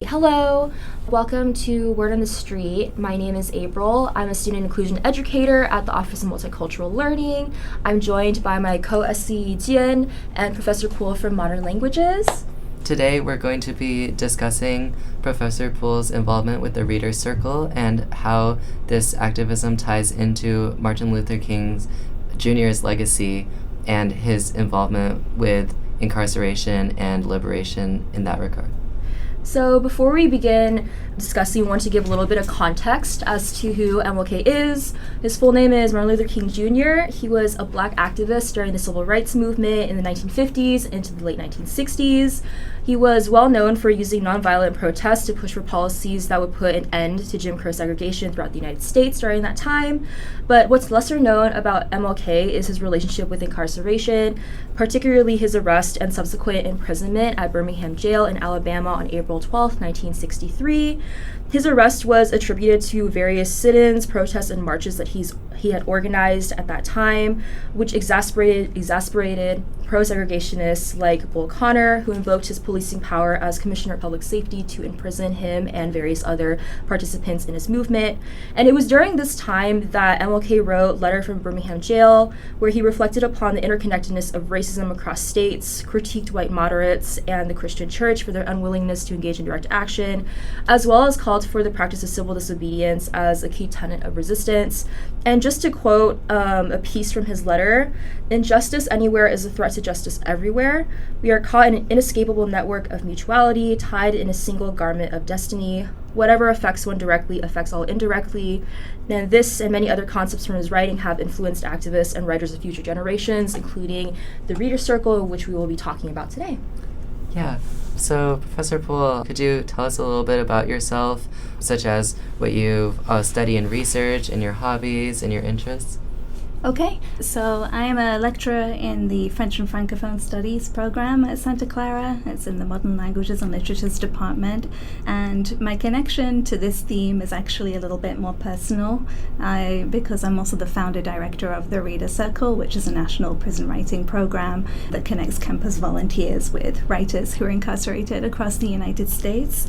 Hello, welcome to Word on the Street. My name is April. I'm a student inclusion educator at the Office of Multicultural Learning. I'm joined by my co-SC Jian and Professor Poole from Modern Languages. Today we're going to be discussing Professor Poole's involvement with the Reader's Circle and how this activism ties into Martin Luther King Jr.'s legacy and his involvement with incarceration and liberation in that regard. So before we begin discussing, we want to give a little bit of context as to who MLK is. His full name is Martin Luther King Jr. He was a black activist during the civil rights movement in the 1950s into the late 1960s. He was well known for using nonviolent protests to push for policies that would put an end to Jim Crow segregation throughout the United States during that time. But what's lesser known about MLK is his relationship with incarceration, particularly his arrest and subsequent imprisonment at Birmingham Jail in Alabama on April 12, 1963. His arrest was attributed to various sit-ins, protests, and marches that he had organized at that time, which exasperated pro-segregationists like Bull Connor, who invoked his policing power as Commissioner of Public Safety to imprison him and various other participants in his movement. And it was during this time that MLK wrote Letter from Birmingham Jail, where he reflected upon the interconnectedness of racism across states, critiqued white moderates and the Christian church for their unwillingness to engage in direct action, as well as called for the practice of civil disobedience as a key tenet of resistance. And just to quote a piece from his letter, "Injustice anywhere is a threat to justice everywhere. We are caught in an inescapable network of mutuality, tied in a single garment of destiny. Whatever affects one directly affects all indirectly." And this and many other concepts from his writing have influenced activists and writers of future generations, including the Reader's Circle, which we will be talking about today. Yeah. So, Professor Poole, could you tell us a little bit about yourself, such as what you study in research and your hobbies and your interests? Okay, so I am a lecturer in the French and Francophone Studies program at Santa Clara. It's in the Modern Languages and Literatures department, and my connection to this theme is actually a little bit more personal because I'm also the founder director of the Reader Circle, which is a national prison writing program that connects campus volunteers with writers who are incarcerated across the United States.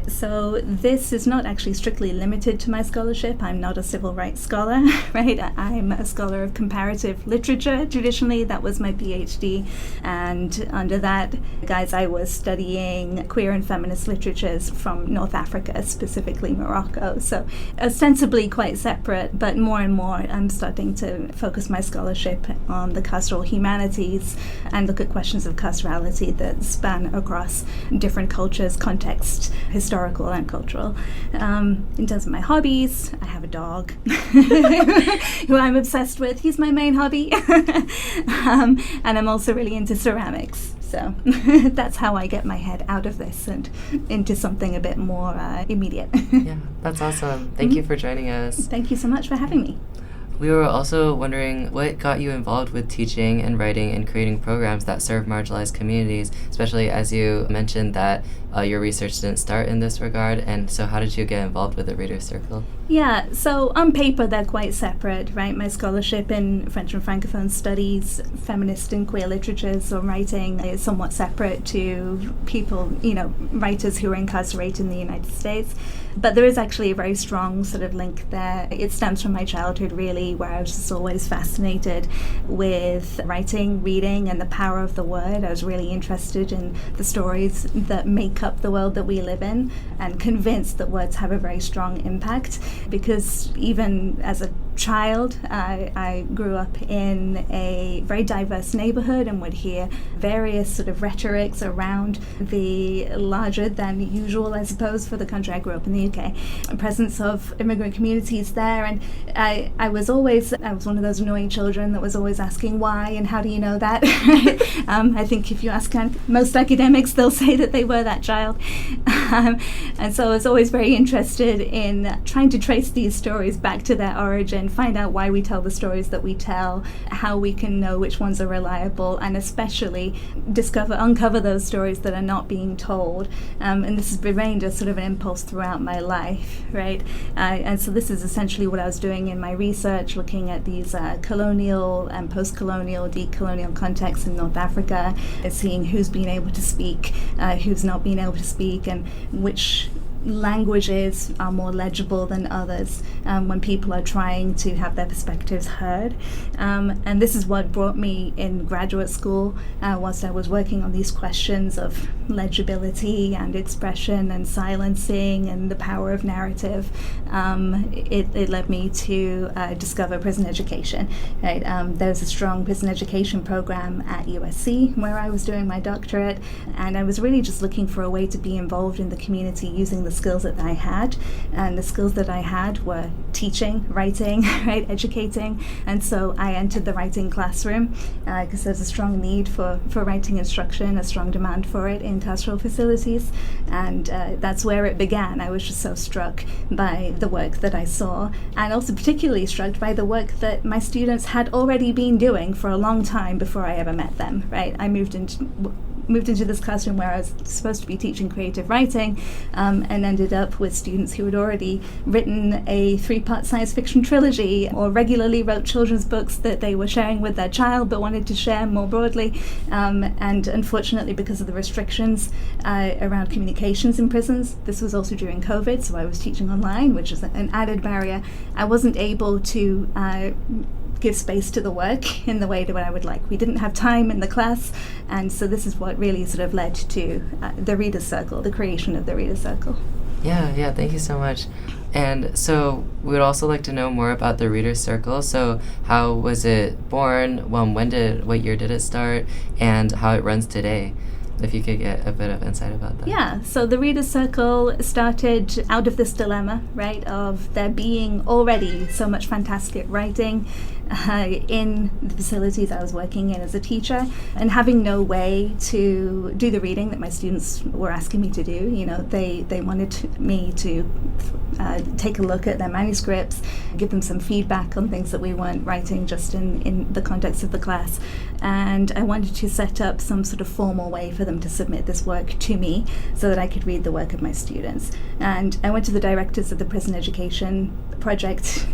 So this is not actually strictly limited to my scholarship. I'm not a civil rights scholar, right? I'm a scholar of comparative literature. Traditionally, that was my PhD. And under that, guys, I was studying queer and feminist literatures from North Africa, specifically Morocco. So ostensibly quite separate, but more and more I'm starting to focus my scholarship on the carceral humanities and look at questions of carcerality that span across different cultures, contexts, historical and cultural. In terms of my hobbies, I have a dog who I'm obsessed with. He's my main hobby. And I'm also really into ceramics. So that's how I get my head out of this and into something a bit more immediate. Yeah, that's awesome. Thank you for joining us. Thank you so much for having me. We were also wondering what got you involved with teaching and writing and creating programs that serve marginalized communities, especially as you mentioned that your research didn't start in this regard, and so how did you get involved with the Reader's Circle? Yeah, so on paper they're quite separate, right? My scholarship in French and Francophone Studies, feminist and queer literatures or writing is somewhat separate to people, writers who are incarcerated in the United States. But there is actually a very strong sort of link there. It stems from my childhood, really, where I was just always fascinated with writing, reading, and the power of the word. I was really interested in the stories that make up the world that we live in, and convinced that words have a very strong impact. Because even as a child, I grew up in a very diverse neighborhood and would hear various sort of rhetorics around the larger than usual, I suppose, for the country. I grew up in the UK, presence of immigrant communities there, and I was one of those annoying children that was always asking why and how do you know that. I think if you ask most academics, they'll say that they were that child. And so I was always very interested in trying to trace these stories back to their origin, and find out why we tell the stories that we tell, how we can know which ones are reliable, and especially uncover those stories that are not being told. And this has remained a sort of an impulse throughout my life, right? And so this is essentially what I was doing in my research, looking at these colonial and post-colonial, decolonial contexts in North Africa, seeing who's been able to speak, who's not been able to speak, and which languages are more legible than others when people are trying to have their perspectives heard. And this is what brought me in graduate school, whilst I was working on these questions of legibility and expression and silencing and the power of narrative. It led me to discover prison education. Right? There's a strong prison education program at USC where I was doing my doctorate, and I was really just looking for a way to be involved in the community using the skills that I had. And the skills that I had were teaching, writing, right, educating. And so I entered the writing classroom because there's a strong need for writing instruction, a strong demand for it in carceral facilities. And that's where it began. I was just so struck by the work that I saw, and also particularly struck by the work that my students had already been doing for a long time before I ever met them, right? I moved into this classroom where I was supposed to be teaching creative writing, and ended up with students who had already written a 3-part science fiction trilogy, or regularly wrote children's books that they were sharing with their child but wanted to share more broadly. And unfortunately, because of the restrictions around communications in prisons, this was also during COVID, so I was teaching online, which is an added barrier. I wasn't able to give space to the work in the way that I would like. We didn't have time in the class, and so this is what really sort of led to the Reader's Circle, the creation of the Reader's Circle. Yeah, thank you so much. And so we would also like to know more about the Reader's Circle. So how was it born? What year did it start? And how it runs today? If you could get a bit of insight about that. Yeah, so the Reader's Circle started out of this dilemma, right, of there being already so much fantastic writing in the facilities I was working in as a teacher, and having no way to do the reading that my students were asking me to do. You know, they wanted me to take a look at their manuscripts, give them some feedback on things that we weren't writing just in the context of the class. And I wanted to set up some sort of formal way for them to submit this work to me so that I could read the work of my students. And I went to the directors of the Prison Education Project,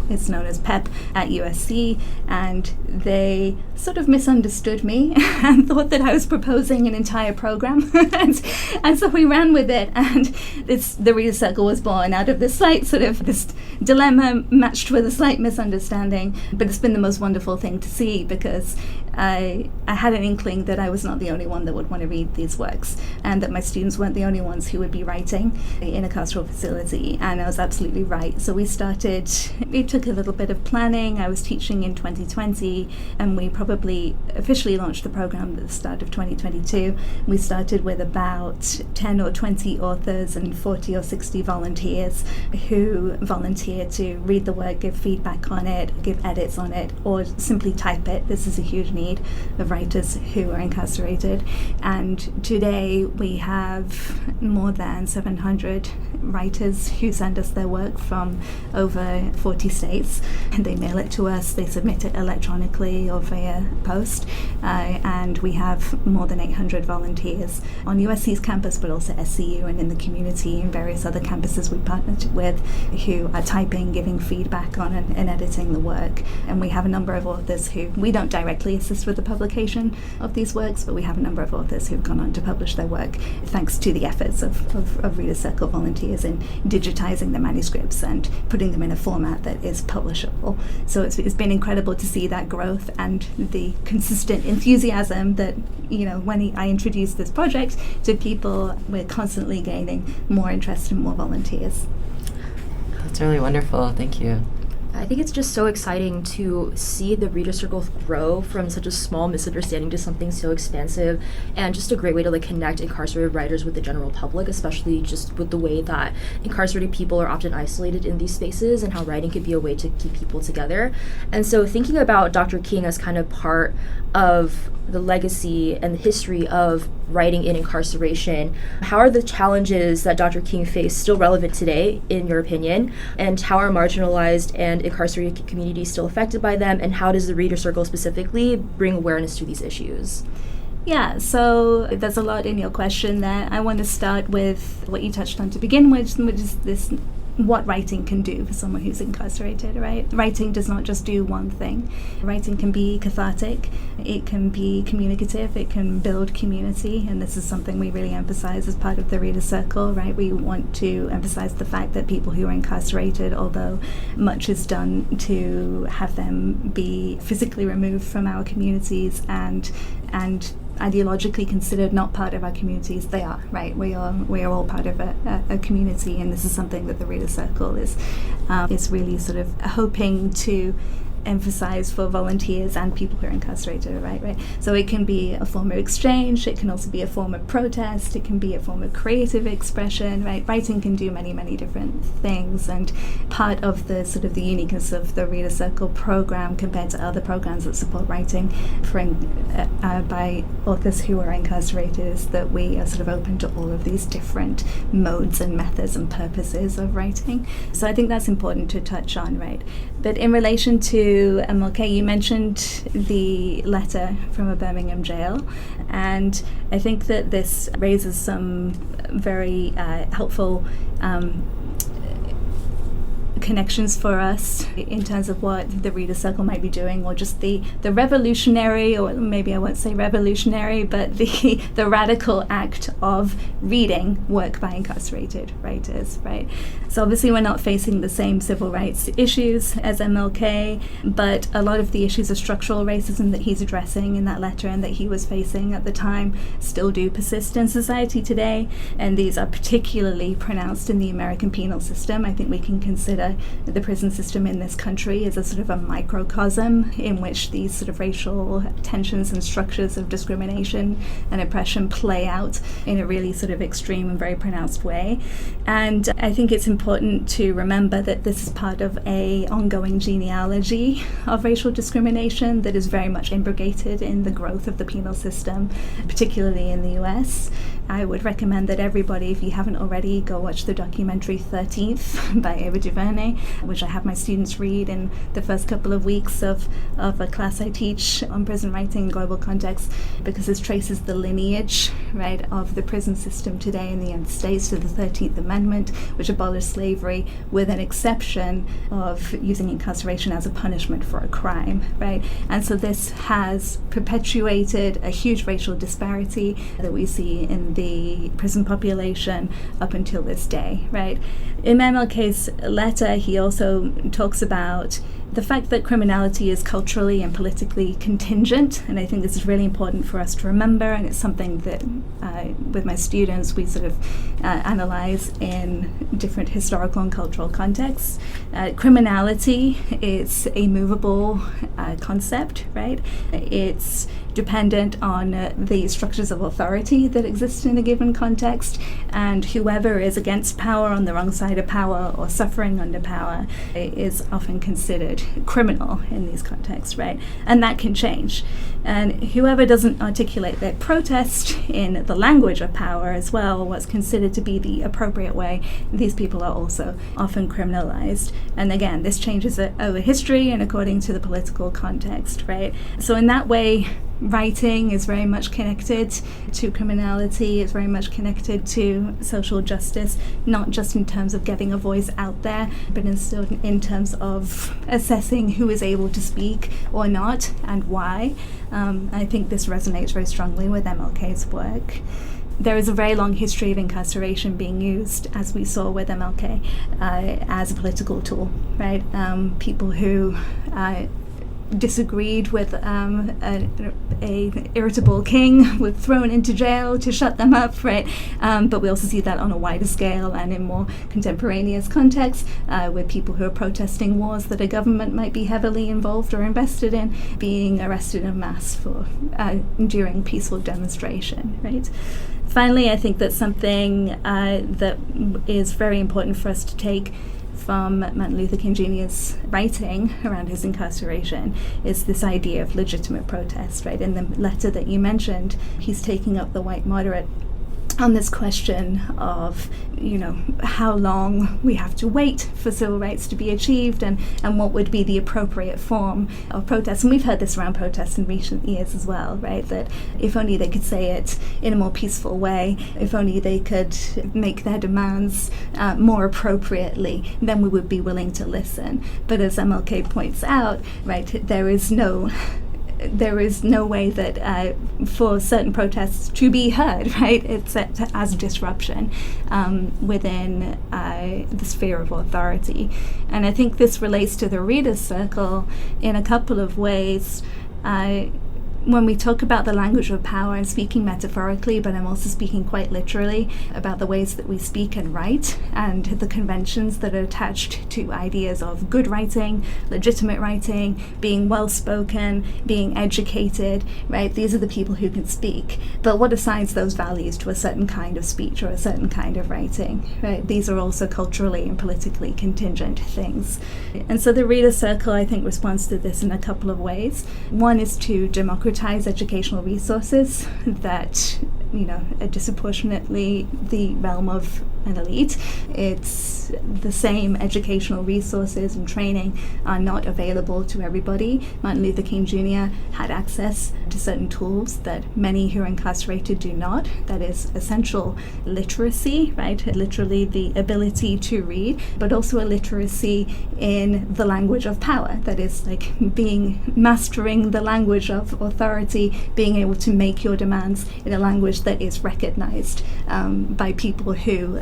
it's known as PEP, at USC, and they sort of misunderstood me and thought that I was proposing an entire program. and so we ran with it, and the Reader's Circle was born out of this dilemma matched with a slight misunderstanding. But it's been the most wonderful thing to see, because I had an inkling that I was not the only one that would want to read these works, and that my students weren't the only ones who would be writing in a carceral facility, and I was absolutely right. So it took a little bit of planning. I was teaching in 2020, and we probably officially launched the program at the start of 2022. We started with about 10 or 20 authors and 40 or 60 volunteers who volunteer to read the work, give feedback on it, give edits on it, or simply type it. This is a huge need of writers who are incarcerated. And today we have more than 700 writers who send us their work from over 40 states, and they mail it to us, they submit it electronically or via post, and we have more than 800 volunteers on USC's campus, but also SCU and in the community and various other campuses we partnered with, who are typing, giving feedback on and editing the work. And we have a number of authors who we don't directly assist with the publication of these works, but we have a number of authors who've gone on to publish their work thanks to the efforts of Reader's Circle volunteers in digitizing the manuscripts and putting them in a format that is publishable. So it's been incredible to see that growth and the consistent enthusiasm that, you know, when I introduced this project to people, we're constantly gaining more interest and more volunteers. That's really wonderful. Thank you. I think it's just so exciting to see the Reader Circle grow from such a small misunderstanding to something so expansive, and just a great way to connect incarcerated writers with the general public, especially just with the way that incarcerated people are often isolated in these spaces, and how writing could be a way to keep people together. And so thinking about Dr. King as kind of part of the legacy and the history of writing in incarceration, how are the challenges that Dr. King faced still relevant today, in your opinion? And how are marginalized and incarcerated community still affected by them, and how does the Reader Circle specifically bring awareness to these issues? Yeah, so there's a lot in your question there. I want to start with what you touched on to begin with, which is this: what writing can do for someone who's incarcerated, right? Writing does not just do one thing. Writing can be cathartic, it can be communicative, it can build community, and this is something we really emphasize as part of the Reader Circle, right? We want to emphasize the fact that people who are incarcerated, although much is done to have them be physically removed from our communities and ideologically considered not part of our communities, they are, right? We are all part of a community, and this is something that the Reader Circle is really sort of hoping to emphasize for volunteers and people who are incarcerated, right? So it can be a form of exchange, it can also be a form of protest, it can be a form of creative expression, right? Writing can do many, many different things, and part of the sort of the uniqueness of the Reader Circle program compared to other programs that support writing by authors who are incarcerated is that we are sort of open to all of these different modes and methods and purposes of writing. So I think that's important to touch on, right? But in relation to MLK, you mentioned the letter from a Birmingham jail, and I think that this raises some very helpful connections for us in terms of what the Reader Circle might be doing, or just the revolutionary, or maybe I won't say revolutionary, but the radical act of reading work by incarcerated writers, right? So obviously we're not facing the same civil rights issues as MLK, but a lot of the issues of structural racism that he's addressing in that letter and that he was facing at the time still do persist in society today, and these are particularly pronounced in the American penal system. I think we can consider the prison system in this country is a sort of a microcosm in which these sort of racial tensions and structures of discrimination and oppression play out in a really sort of extreme and very pronounced way. And I think it's important to remember that this is part of a ongoing genealogy of racial discrimination that is very much imbricated in the growth of the penal system, particularly in the US. I would recommend that everybody, if you haven't already, go watch the documentary 13th by Ava DuVernay, which I have my students read in the first couple of weeks of a class I teach on prison writing in global context, because this traces the lineage, right, of the prison system today in the United States to the 13th Amendment, which abolished slavery with an exception of using incarceration as a punishment for a crime, right? And so this has perpetuated a huge racial disparity that we see in the prison population up until this day, right? In MLK's letter, he also talks about the fact that criminality is culturally and politically contingent, and I think this is really important for us to remember, and it's something that with my students we sort of analyze in different historical and cultural contexts. Criminality is a movable concept, right? It's dependent on the structures of authority that exist in a given context, and whoever is against power, on the wrong side of power, or suffering under power is often considered criminal in these contexts, right? And that can change. And whoever doesn't articulate their protest in the language of power as well, what's considered to be the appropriate way, these people are also often criminalized. And again, this changes over history and according to the political context, right? So in that way, writing is very much connected to criminality, it's very much connected to social justice, not just in terms of getting a voice out there, but in terms of assessing who is able to speak or not and why. I think this resonates very strongly with MLK's work. There is a very long history of incarceration being used, as we saw with MLK, as a political tool, right? People who disagreed with a irritable king were thrown into jail to shut them up, right? But we also see that on a wider scale and in more contemporaneous contexts, with people who are protesting wars that a government might be heavily involved or invested in being arrested en masse for during peaceful demonstration, right? Finally, I think that something that is very important for us to take from Martin Luther King Jr.'s writing around his incarceration is this idea of legitimate protest, right? In the letter that you mentioned, he's taking up the white moderate on this question of, how long we have to wait for civil rights to be achieved, and what would be the appropriate form of protest. And we've heard this around protests in recent years as well, right? That if only they could say it in a more peaceful way, if only they could make their demands more appropriately, then we would be willing to listen. But as MLK points out, right, there is no way that for certain protests to be heard, right? It's as disruption within the sphere of authority. And I think this relates to the Reader's Circle in a couple of ways. When we talk about the language of power, I'm speaking metaphorically, but I'm also speaking quite literally about the ways that we speak and write, and the conventions that are attached to ideas of good writing, legitimate writing, being well-spoken, being educated, right? These are the people who can speak. But what assigns those values to a certain kind of speech or a certain kind of writing, right? These are also culturally and politically contingent things. And so the Reader's Circle, I think, responds to this in a couple of ways. One is to democratize educational resources that, are disproportionately the realm of an elite. It's the same educational resources and training are not available to everybody. Martin Luther King Jr. had access to certain tools that many who are incarcerated do not. That is essential literacy, right? Literally the ability to read, but also a literacy in the language of power. That is like mastering the language of authority, being able to make your demands in a language that is recognized by people who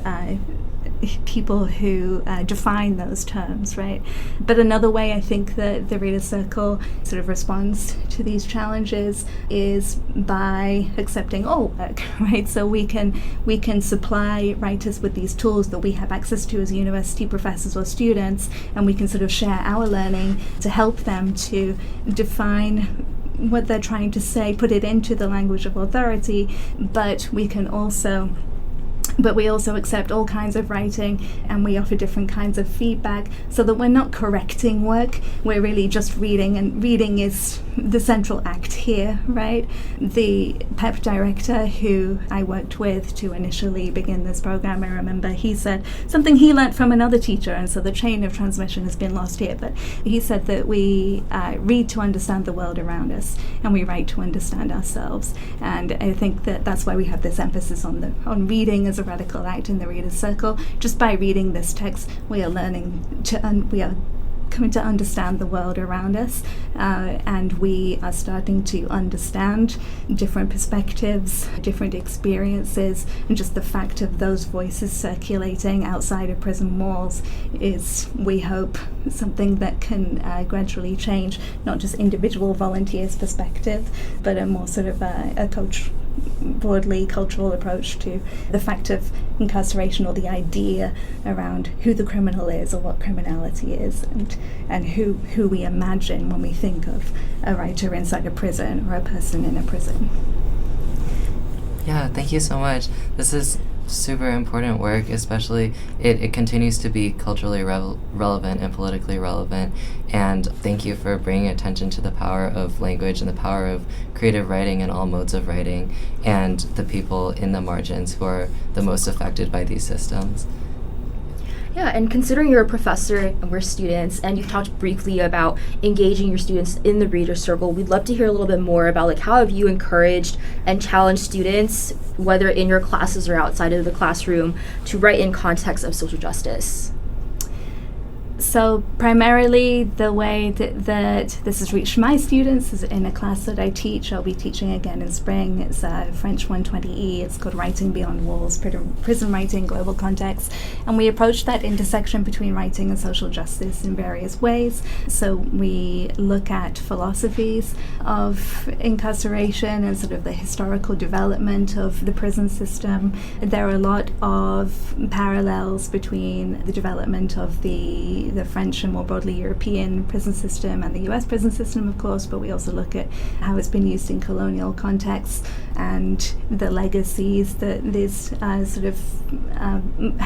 define those terms, right? But another way I think that the Reader's Circle sort of responds to these challenges is by accepting all work, right? So we can supply writers with these tools that we have access to as university professors or students, and we can sort of share our learning to help them to define what they're trying to say, put it into the language of authority, but we also accept all kinds of writing, and we offer different kinds of feedback so that we're not correcting work, we're really just reading, and reading is the central act here, right? The PEP director who I worked with to initially begin this program, I remember he said something he learned from another teacher, and so the chain of transmission has been lost here, but he said that we read to understand the world around us, and we write to understand ourselves. And I think that that's why we have this emphasis on reading as a radical act in the Reader's Circle. Just by reading this text, we are learning we are coming to understand the world around us, and we are starting to understand different perspectives, different experiences, and just the fact of those voices circulating outside of prison walls is, we hope, something that can gradually change not just individual volunteers' perspective, but a more sort of a broadly cultural approach to the fact of incarceration, or the idea around who the criminal is or what criminality is, and who we imagine when we think of a writer inside a prison or a person in a prison. Yeah, thank you so much. This is super important work, especially it continues to be culturally relevant and politically relevant, and thank you for bringing attention to the power of language and the power of creative writing and all modes of writing, and the people in the margins who are the most affected by these systems. Yeah, and considering you're a professor and we're students, and you've talked briefly about engaging your students in the Reader's Circle, we'd love to hear a little bit more about how have you encouraged and challenged students, whether in your classes or outside of the classroom, to write in context of social justice. So primarily the way that this has reached my students is in a class that I teach. I'll be teaching again in spring. It's French 120E. It's called Writing Beyond Walls, Prison Writing, Global Context. And we approach that intersection between writing and social justice in various ways. So we look at philosophies of incarceration and sort of the historical development of the prison system. There are a lot of parallels between the development of the the French and more broadly European prison system and the US prison system, of course, but we also look at how it's been used in colonial contexts and the legacies that these sort of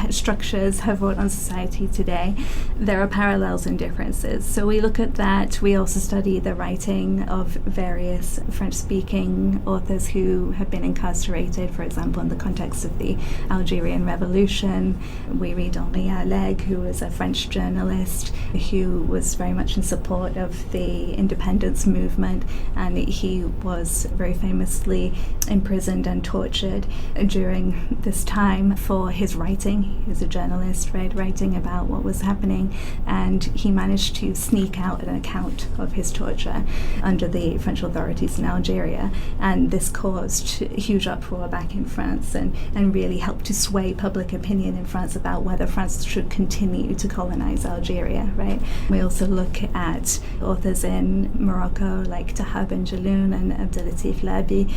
structures have brought on society today. There are parallels and differences. So we look at that. We also study the writing of various French-speaking authors who have been incarcerated, for example, in the context of the Algerian Revolution. We read Henri Alleg, who was a French journalist who was very much in support of the independence movement, and he was very famously imprisoned and tortured during this time for his writing. He was a journalist, right, writing about what was happening, and he managed to sneak out an account of his torture under the French authorities in Algeria, and this caused huge uproar back in France and really helped to sway public opinion in France about whether France should continue to colonize Algeria, right? We also look at authors in Morocco like Tahab and Jaloun and Abdelatif Labi,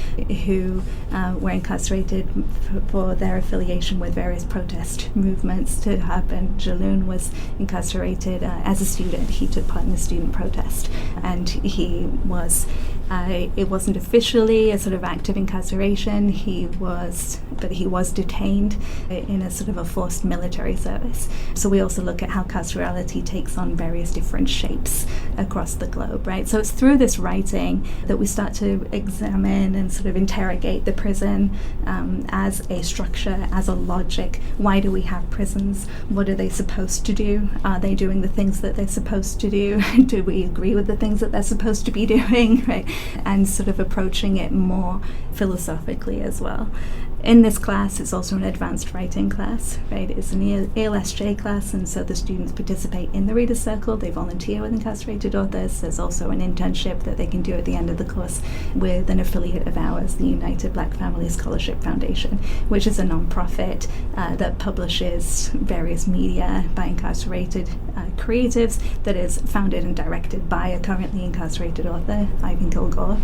who were incarcerated for their affiliation with various protest movements. Tahab and Jaloun was incarcerated as a student. He took part in a student protest, and he was it wasn't officially a sort of act of incarceration. But he was detained in a sort of a forced military service. So we also look at how carcerality takes on various different shapes across the globe, right? So it's through this writing that we start to examine and sort of interrogate the prison as a structure, as a logic. Why do we have prisons? What are they supposed to do? Are they doing the things that they're supposed to do? Do we agree with the things that they're supposed to be doing, right? And sort of approaching it more philosophically as well. In this class, it's also an advanced writing class, right? It's an ELSJ class, and so the students participate in the Reader's Circle. They volunteer with incarcerated authors. There's also an internship that they can do at the end of the course with an affiliate of ours, the United Black Family Scholarship Foundation, which is a non-profit that publishes various media by incarcerated creatives, that is founded and directed by a currently incarcerated author, Ivan Kilgore,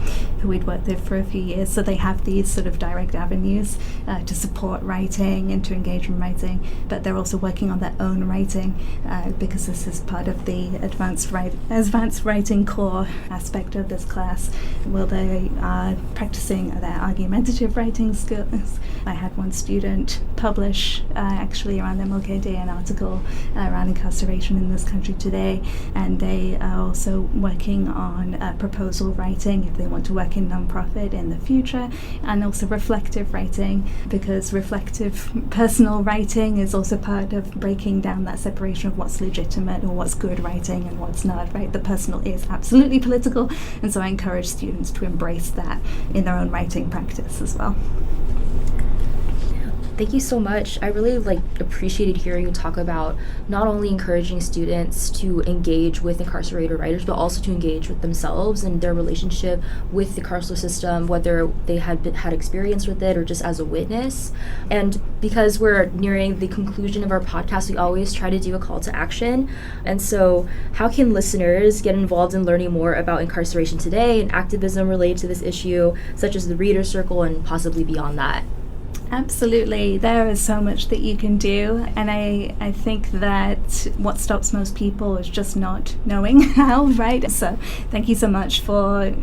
who we'd worked with for a few years. So they have these sort of direct avenues to support writing and to engage in writing, but they're also working on their own writing because this is part of the advanced writing core aspect of this class. Well, they are practicing their argumentative writing skills. I had one student publish actually around MLK Day an article around incarceration in this country today, and they are also working on proposal writing if they want to work in non-profit in the future, and also reflective writing, because reflective personal writing is also part of breaking down that separation of what's legitimate or what's good writing and what's not, right? The personal is absolutely political, and so I encourage students to embrace that in their own writing practice as well. Thank you so much. I really appreciated hearing you talk about not only encouraging students to engage with incarcerated writers, but also to engage with themselves and their relationship with the carceral system, whether they had experience with it or just as a witness. And because we're nearing the conclusion of our podcast, we always try to do a call to action. And so how can listeners get involved in learning more about incarceration today and activism related to this issue, such as the Reader's Circle and possibly beyond that? Absolutely. There is so much that you can do, and I think that what stops most people is just not knowing how, right? So thank you so much for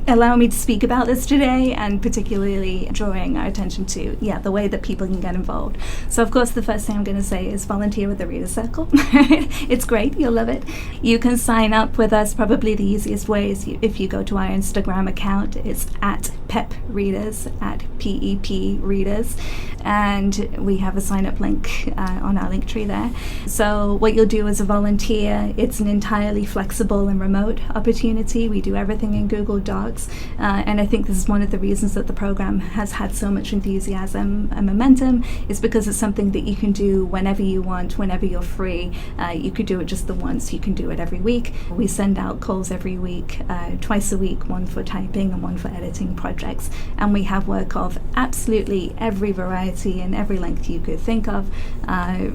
allowing me to speak about this today, and particularly drawing our attention to the way that people can get involved. So of course the first thing I'm going to say is volunteer with the Reader's Circle. It's great, you'll love it. You can sign up with us. Probably the easiest way is if you go to our Instagram account. It's at PEP Readers, at PEP Readers, and we have a sign up link on our link tree there. So what you'll do as a volunteer, it's an entirely flexible and remote opportunity. We do everything in Google Docs. And I think this is one of the reasons that the program has had so much enthusiasm and momentum, is because it's something that you can do whenever you want, whenever you're free. You could do it just the once, you can do it every week. We send out calls every week, twice a week, one for typing and one for editing projects. projects, and we have work of absolutely every variety and every length you could think of,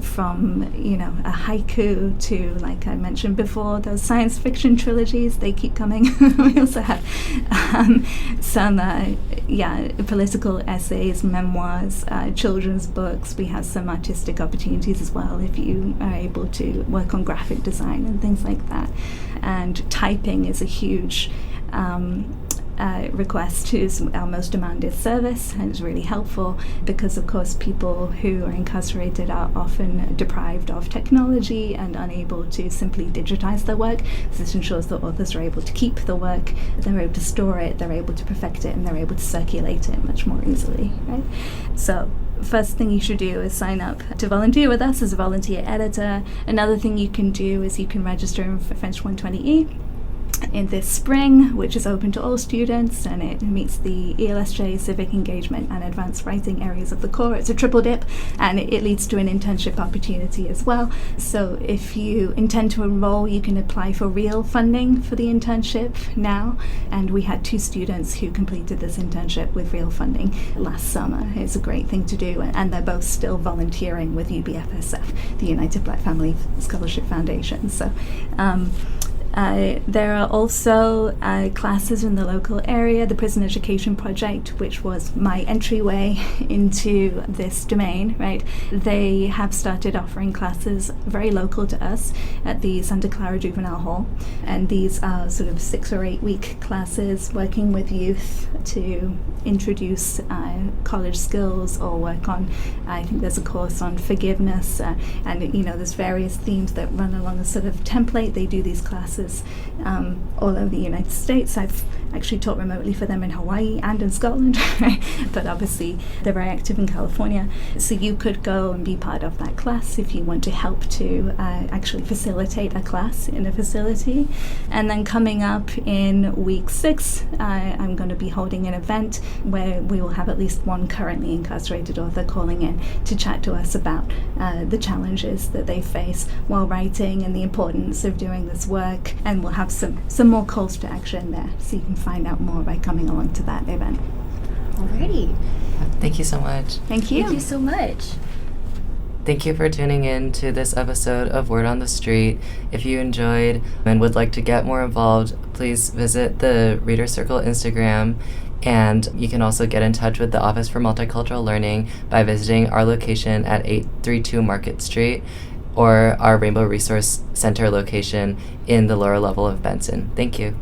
from a haiku to, like I mentioned before, those science fiction trilogies. They keep coming. We also have some political essays, memoirs, children's books. We have some artistic opportunities as well if you are able to work on graphic design and things like that. And typing is a huge request to our most demanded service, and it's really helpful because, of course, people who are incarcerated are often deprived of technology and unable to simply digitize their work. So this ensures that authors are able to keep the work, they're able to store it, they're able to perfect it, and they're able to circulate it much more easily, right? So first thing you should do is sign up to volunteer with us as a volunteer editor. Another thing you can do is you can register for French 120E in this spring, which is open to all students, and it meets the ELSJ civic engagement and advanced writing areas of the core. It's a triple dip, and it leads to an internship opportunity as well. So if you intend to enroll, you can apply for real funding for the internship now, and we had 2 students who completed this internship with real funding last summer. It's a great thing to do, and they're both still volunteering with UBFSF, the United Black Family Scholarship Foundation. So there are also classes in the local area, the Prison Education Project, which was my entryway into this domain, right? They have started offering classes very local to us at the Santa Clara Juvenile Hall, and these are sort of 6 or 8 week classes working with youth to introduce college skills or work on, I think there's a course on forgiveness, and there's various themes that run along a sort of template. They do these classes all over the United States. I've actually taught remotely for them in Hawaii and in Scotland, but obviously they're very active in California. So you could go and be part of that class if you want to help to actually facilitate a class in a facility. And then coming up in week 6, I'm going to be holding an event where we will have at least one currently incarcerated author calling in to chat to us about the challenges that they face while writing and the importance of doing this work. And we'll have some more calls to action there, so you can find out more by coming along to that event. Alrighty. Thank you so much. Thank you. Thank you so much. Thank you for tuning in to this episode of Word on the Street. If you enjoyed and would like to get more involved, please visit the Reader Circle Instagram, and you can also get in touch with the Office for Multicultural Learning by visiting our location at 832 Market Street or our Rainbow Resource Center location in the lower level of Benson. Thank you.